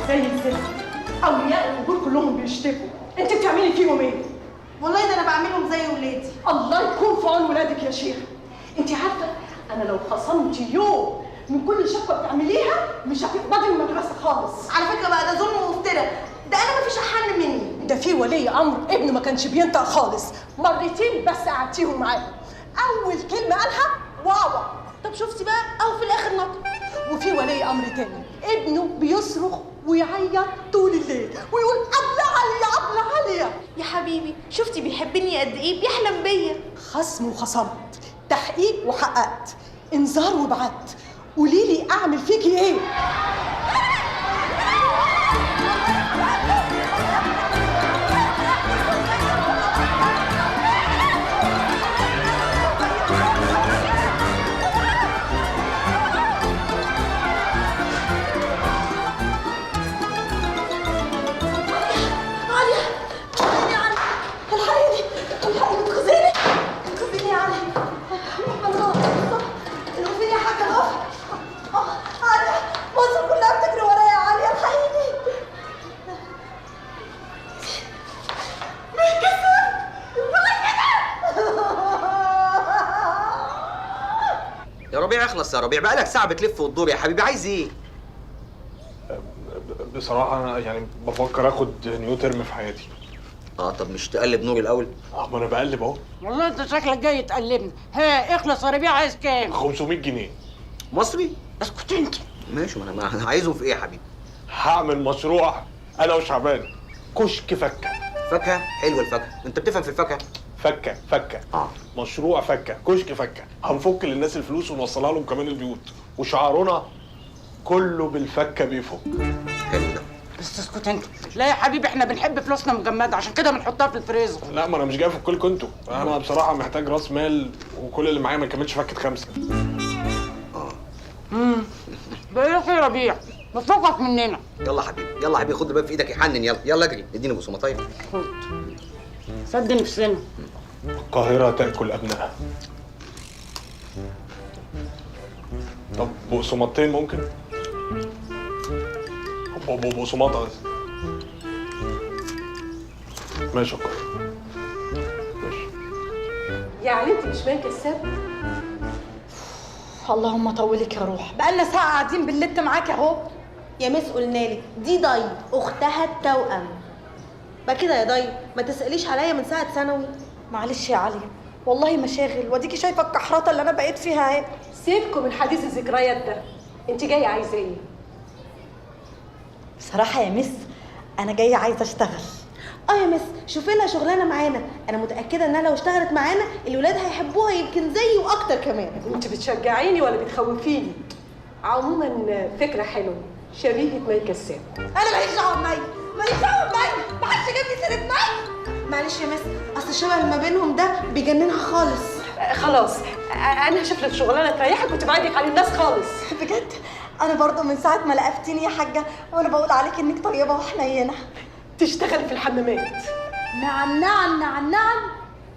زي الزفت. اولياء الامور كلهم بيشتكوا، انت بتعملي فيهم ايه؟ والله ده انا بعملهم زي ولادي. الله يكون في عون ولادك يا شيخ. انت عارفه انا لو خصمت يوم من كل شقه بتعمليها مش هتقبضي من المدرسه خالص. على فكره بقى ده ظلم وافتراء، ده انا مفيش احن مني. ده في ولي امر ابنه ما كانش بينطق خالص، مرتين بس قعدتيهم معاه، اول كلمه قالها واوا. طب شفتي بقى اهو في الاخر نطق. وفي ولي امر تاني ابنه بيصرخ ويعيط طول الليل ويقول ابله عاليه ابله عاليه. يا حبيبي شفتي بيحبني قد ايه، بيحلم بيا. خصم وخصمت، تحقيق وحققت، انذار وبعت. قولي لي اعمل فيكي ايه؟ يا ربيع اخلص يا ربيع، بقالك ساعة بتلف وتدور يا حبيبي، عايز ايه؟ بصراحة أنا يعني بفكر آخد نيو ترم في حياتي. طب مش تقلب نور الأول؟ ما أنا بقلب أهو. والله أنت شكلك جاي تقلبني. ها اخلص يا ربيع، عايز كام؟ 500 جنيه. مصري؟ اسكت أنت. ماشي، ما أنا عايزهم في إيه يا حبيبي؟ هعمل مشروع أنا وشعبان، كشك فكة. فاكهة؟ حلوة الفاكهة، أنت بتفهم في الفاكهة؟ فكة. مشروع فكة، كشك فكة، هنفك للناس الفلوس ونوصلها لهم كمان البيوت، وشعارنا كله بالفكة بيفك. حلو ده. بس اسكت أنت. لا يا حبيبي احنا بنحب فلوسنا مجمدة، عشان كده بنحطها في الفريزر. لا ما أنا مش جاي أفكلكوا أنتوا، أنا بصراحة محتاج رأس مال، وكل اللي معايا ما يكملش فكة 5. بقول لك يا ربيع بتفكك مننا. يلا حبيبي، يلا حبيبي، خد الباب في إيدك يحنن، يلا اجري، اديني بصمتين. خد. سد نفسنا. القاهرة تأكل أبنائها. طب بقسماطتين ممكن؟ بقسماطة بس. ماشي يا القاهرة. ماشي. يعني انت مش باين كساب؟ اللهم طولك يا روح، بقالنا ساعه قاعدين باللت معاك اهو. يا مس قلنالك دي ضي اختها التوأم. بقى كده يا ضي ما تسأليش عليا من ساعه ثانوي. معلش يا علي، والله مشاغل، واديكي شايفه الكحرطه اللي انا بقيت فيها اهي. سيبكم من حديث الذكريات ده، انت جايه عايزه ايه؟ بصراحه يا مس انا جايه عايزه اشتغل. يا مس شوفي لها شغلانه معانا، انا متاكده انها لو اشتغلت معانا الولاد هيحبوها يمكن زيي واكتر كمان. انت بتشجعيني ولا بتخوفيني؟ عموما فكره حلوه، شبيهه مي كساب. انا ماليش دعوه بمي، ماليش دعوه بمي، محدش جاب لي سيره مي. معلش يا مس، اصل الشبه اللي ما بينهم ده بيجننها خالص. خلاص انا هشوف لك شغلانه تريحك وتبعدك عن الناس خالص. بجد انا برضو من ساعه ما لقفتيني يا حاجه وانا بقول عليك انك طيبه وحنينه. تشتغلي في الحمامات. نعم نعم نعم نعم،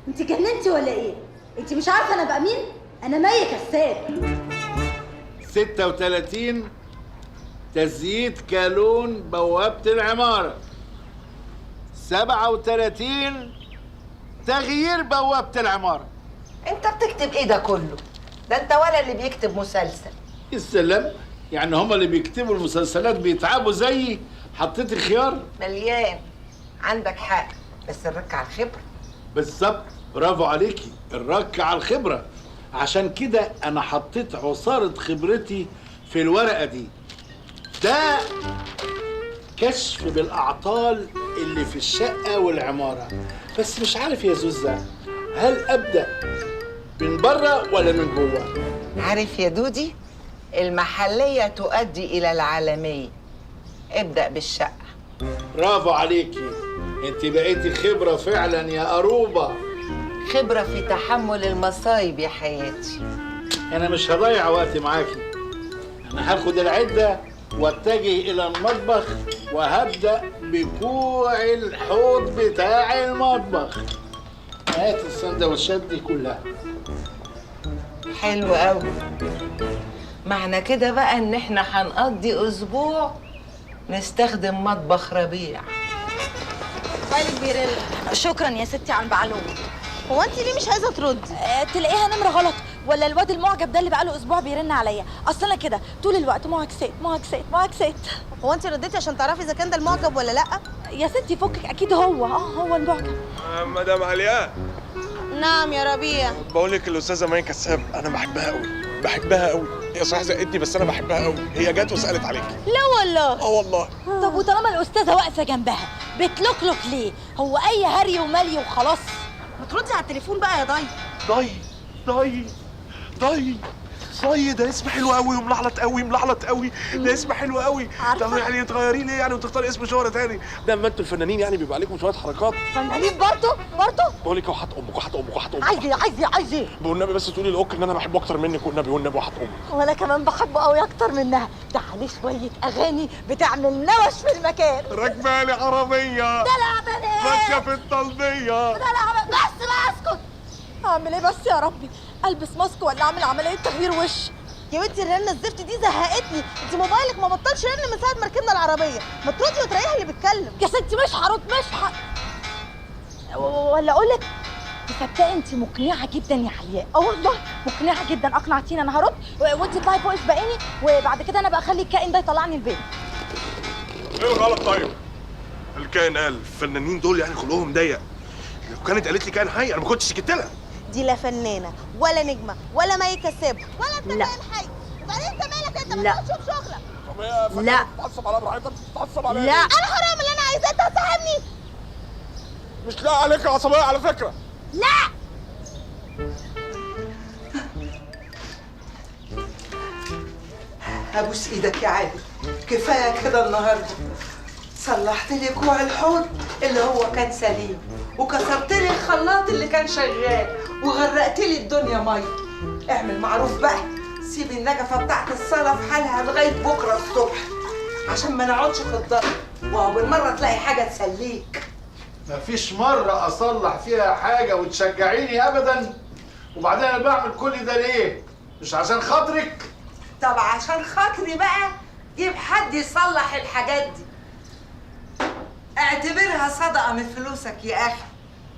انت جننتي ولا ايه؟ انت مش عارفه انا بقى مين؟ انا مي كساب. 36 تزييت كالون بوابة العمارة. 37 تغيير بوابة العمارة. انت بتكتب ايه ده كله؟ ده انت ولا اللي بيكتب مسلسل. السلام، يعني هما اللي بيكتبوا المسلسلات بيتعبوا زيي؟ حطيت الخيار؟ مليان. عندك حق، بس الرك على الخبرة. بالظبط، برافو عليكي، الرك على الخبرة. عشان كده انا حطيت عصارة خبرتي في الورقة دي. ده كشف بالاعطال اللي في الشقة والعمارة، بس مش عارف يا زوزة، هل ابدأ من بره ولا من جوه؟ عارف يا دودي، المحلية تؤدي الى العالمية. ابدأ بالشقة. برافو عليكي، انت بقيتي خبرة فعلا يا قروبة. خبرة في تحمل المصايب يا حياتي. انا مش هضيع وقتي معاكي، انا هاخد العدة واتجه الى المطبخ وهبدأ بكوع الحوض بتاع المطبخ. هات السندوتشات دي كلها. حلو قوي. معنى كده بقى ان احنا هنقضي اسبوع نستخدم مطبخ ربيع. موبايلك بيرن. شكرا يا ستي على المعلومه. هو انت ليه مش عايزه تردي؟ تلاقيها نمره غلط، ولا الواد المعجب ده اللي بقاله اسبوع بيرن عليا. اصل انا كده طول الوقت معاكسات معاكسات معاكسات. هو انت رديتي عشان تعرفي اذا كان ده المعجب ولا لا؟ يا ستي فكك، اكيد هو المعجب. مدام علياء، نعم يا ربيع. بقول لك الاستاذه مي كساب انا بحبها قوي، بحبها قوي. هي صحيح زقتني بس انا بحبها قوي. هي جت وسالت عليكي. لا والله. والله. طب وطالما الاستاذه واقفه جنبها بتلوكلوك ليه؟ هو اي هري ومالي وخلاص. ما تردي على التليفون بقى يا ضي. ضي ده اسم حلو قوي وملحلط قوي. ده اسم حلو قوي. طب يعني تغيريه ليه يعني وتختاري اسم شهرة تاني؟ ده اما انتوا الفنانين يعني بيبقى عليكم شويه حركات. فنانين برضه؟ بقول لك وحط امك. عايز ايه؟ والنبي بس تقولي لاوك ان انا بحبه اكتر منك، والنبي وحط امك. وانا كمان بحبه قوي اكتر منها. ده عليه شويه اغاني بتعمل نوش في المكان. راكبالي عربيه دلع بنات ماشيه في الطلبيه. بس اسكت. اعمل ايه بس يا ربي؟ البس ماسك ولا اعمل عمليه تغيير وش؟ يا بنتي الرنه الزفت دي زهقتني. انت موبايلك ما بطلش رن من ساعه ما ركبنا العربيه. ما تردي وتريحي اللي بيتكلم. يا ستي مش هرد ولا اقول لك تصدقي انت مقنعه جدا يا علياء. والله مقنعه جدا، اقنعتيني. انا هرد وانت اطلعي فوق اسبقيني، وبعد كده انا بقى اخلي الكائن ده يطلعني البيت. ايه غلط؟ طيب الكائن قال الفنانين دول يعني خلقهم ضيق. لو كانت قالت لي كائن حي انا ما كنتش سكت لها. دي لا فنانه ولا نجمه ولا مي كساب ولا انت لا. كائن حي. وبعدين انت مالك؟ انت لا. ما تشوف شغلك. طب هي لا. بتتعصب عليا براحتها، بتتعصب عليا. لا. انا هعمل اللي انا عايزاه. انت هتصاحبني؟ مش لاقي عليك عصبيه على فكره. لا. ابوس ايدك يا عادل، كفايه كده النهارده. صلحت لي كوع الحوض اللي هو كان سليم، وكسرت لي الخلاط اللي كان شغال، وغرقت لي الدنيا ميه. اعمل معروف بقى، سيب النجفه بتاعت الصلاه في حالها لغايه بكره الصبح عشان ما نقعدش في الضرب، وهو بالمره تلاقي حاجه تسليك. مفيش مرة أصلح فيها حاجة وتشجعيني أبداً. وبعدين أنا بعمل كل ده ليه؟ مش عشان خاطرك؟ طب عشان خاطري بقى جيب حد يصلح الحاجات دي. اعتبرها صدقة من فلوسك يا أخي.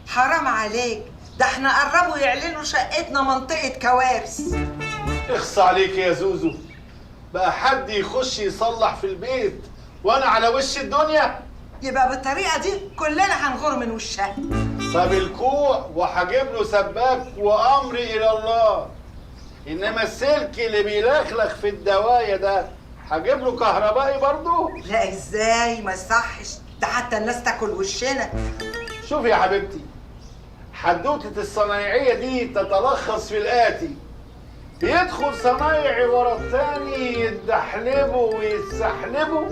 حرام عليك، ده احنا قربوا يعلنوا شقتنا منطقة كوارث. اخص عليك يا زوزو. بقى حد يخش يصلح في البيت وأنا على وش الدنيا؟ يبقى بالطريقة دي كلنا هنغور من وشها. طب الكوع وهجيب له سباك وأمري إلى الله. إنما السلك اللي بيلخلخ في الدواية ده هجيب له كهربائي برضه؟ لا ازاي، ما يصحش، ده حتى الناس تاكل وشنا. شوفي يا حبيبتي، حدوتة الصنايعية دي تتلخص في الآتي: بيدخل صنايعي ورا التاني يتدحلبوا ويتسحلبوا،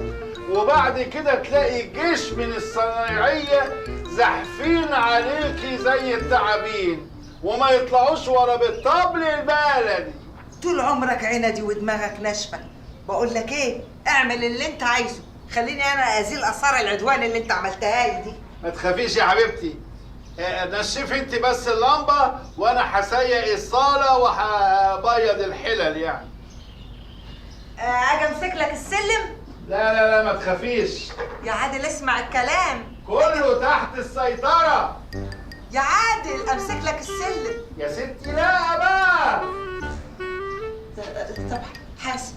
وبعد كده تلاقي جيش من الصنايعية زحفين عليكي زي التعابين وما يطلعوش ورا بالطبل البلدي. طول عمرك عندي ودماغك ناشفة. بقول لك ايه، اعمل اللي انت عايزه، خليني انا ازيل اثار العدوان اللي انت عملتها لي دي. ما تخافيش يا حبيبتي، نشفي انت بس اللمبة وانا هسيق الصالة وهبيض الحلل يعني. اجي امسك لك السلم؟ لا ما تخافيش يا عادل اسمع الكلام، كله تحت السيطرة. يا عادل امسك لك السلم. يا ستي لا بقى. طب حاسب.